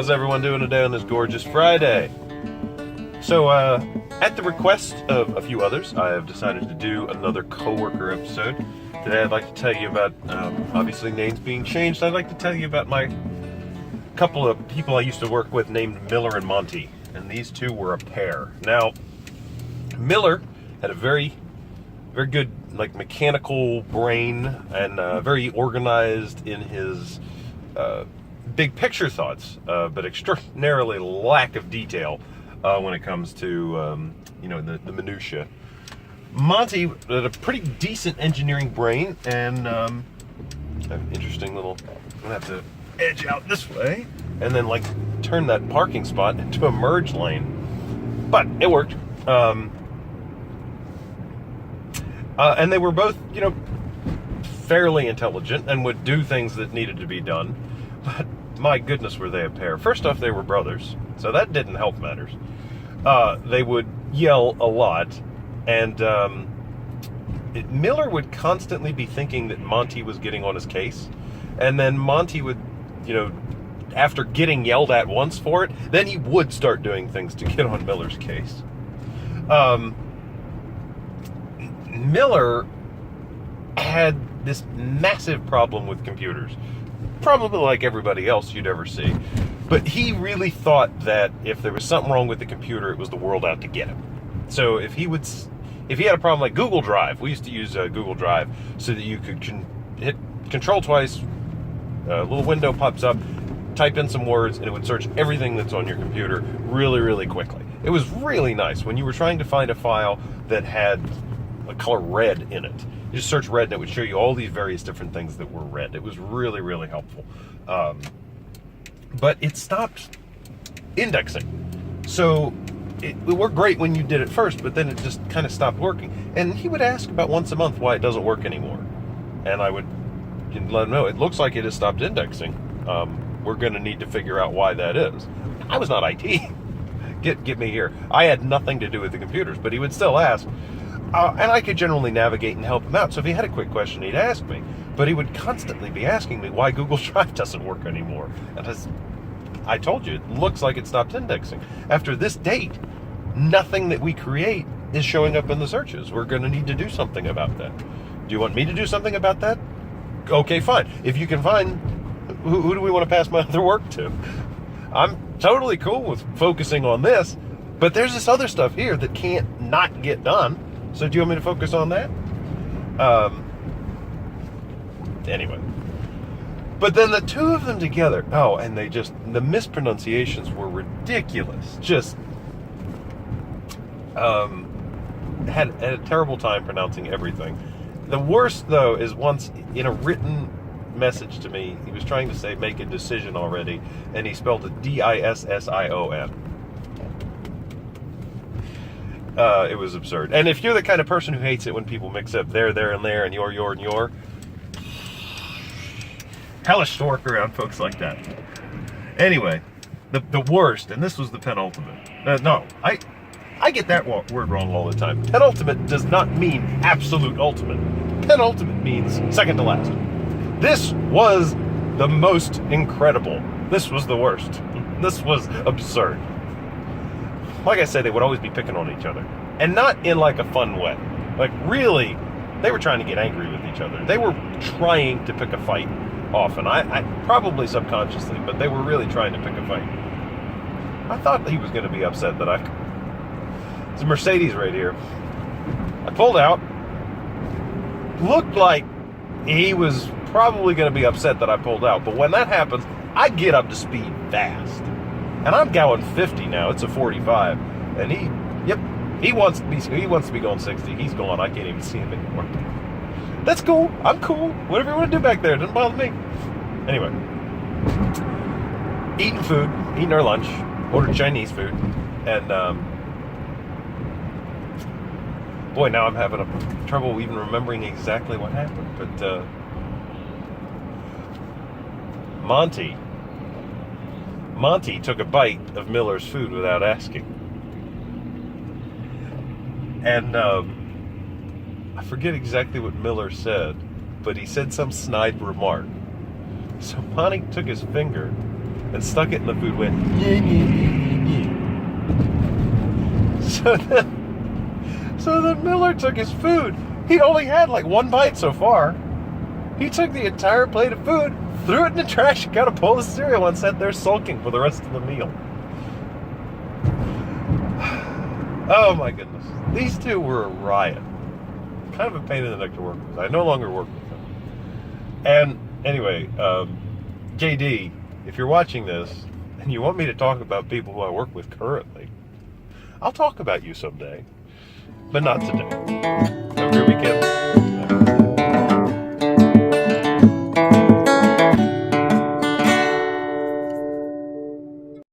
How's everyone doing today on this gorgeous Friday? So, at the request of a few others, I have decided to do another Coworker episode. Today I'd like to tell you about, obviously names being changed, I'd like to tell you about my couple of people I used to work with named Miller and Monty. And these two were a pair. Now, Miller had a very good, mechanical brain and very organized in his big picture thoughts, but extraordinarily lack of detail when it comes to, the minutia. Monty had a pretty decent engineering brain and an interesting little, I'm gonna have to edge out this way and then turn that parking spot into a merge lane. But it worked. And they were both, fairly intelligent and would do things that needed to be done. But my goodness, were they a pair. First off, they were brothers, so that didn't help matters. They would yell a lot, and Miller would constantly be thinking that Monty was getting on his case, and then Monty would, after getting yelled at once for it, then he would start doing things to get on Miller's case. Miller had this massive problem with computers, probably like everybody else you'd ever see, but he really thought that if there was something wrong with the computer, it was the world out to get him. So if he had a problem like Google Drive, we used to use Google Drive so that you could hit Control twice, a little window pops up, type in some words, and it would search everything that's on your computer really, really quickly. It was really nice when you were trying to find a file that had a color red in it. You just search red and it would show you all these various different things that were red. It was really, really helpful. But it stopped indexing. So it worked great when you did it first, but then it just kind of stopped working. And he would ask about once a month why it doesn't work anymore. And I would let him know, it looks like it has stopped indexing. We're going to need to figure out why that is. I was not IT. Get me here. I had nothing to do with the computers, but he would still ask. And I could generally navigate and help him out. So if he had a quick question, he'd ask me. But he would constantly be asking me why Google Drive doesn't work anymore. And as I told you, it looks like it stopped indexing. After this date, nothing that we create is showing up in the searches. We're going to need to do something about that. Do you want me to do something about that? Okay, fine. If you can find, who do we want to pass my other work to? I'm totally cool with focusing on this, but there's this other stuff here that can't not get done. So do you want me to focus on that? Anyway. But then the two of them together, and the mispronunciations were ridiculous. Just, had a terrible time pronouncing everything. The worst, though, is once in a written message to me, he was trying to say, make a decision already, and he spelled it D-I-S-S-I-O-N. It was absurd. And if you're the kind of person who hates it when people mix up there, and there, and your, and your, hellish to work around folks like that. Anyway, the worst, and this was the penultimate. I get that word wrong all the time. Penultimate does not mean absolute ultimate. Penultimate means second to last. This was the most incredible. This was the worst. This was absurd. Like I said, they would always be picking on each other. And not in a fun way. Really, they were trying to get angry with each other. They were trying to pick a fight often. I probably subconsciously, but they were really trying to pick a fight. I thought he was going to be upset that it's a Mercedes right here. I pulled out. Looked like he was probably going to be upset that I pulled out. But when that happens, I get up to speed fast. And I'm going 50 now. It's a 45. And he wants to be going 60. He's gone. I can't even see him anymore. That's cool. I'm cool. Whatever you want to do back there, doesn't bother me. Anyway, eating our lunch, ordered Chinese food, and boy, now I'm having trouble even remembering exactly what happened. But Monty took a bite of Miller's food without asking. And I forget exactly what Miller said, but he said some snide remark. So Monty took his finger and stuck it in the food, went, yeah, yeah, yeah, yeah. So then Miller took his food. He'd only had like one bite so far. He took the entire plate of food, threw it in the trash, got a bowl of cereal, and sat there sulking for the rest of the meal. Oh my goodness. These two were a riot. Kind of a pain in the neck to work with. I no longer work with them. And anyway, JD, if you're watching this and you want me to talk about people who I work with currently, I'll talk about you someday, but not today. Have a great weekend.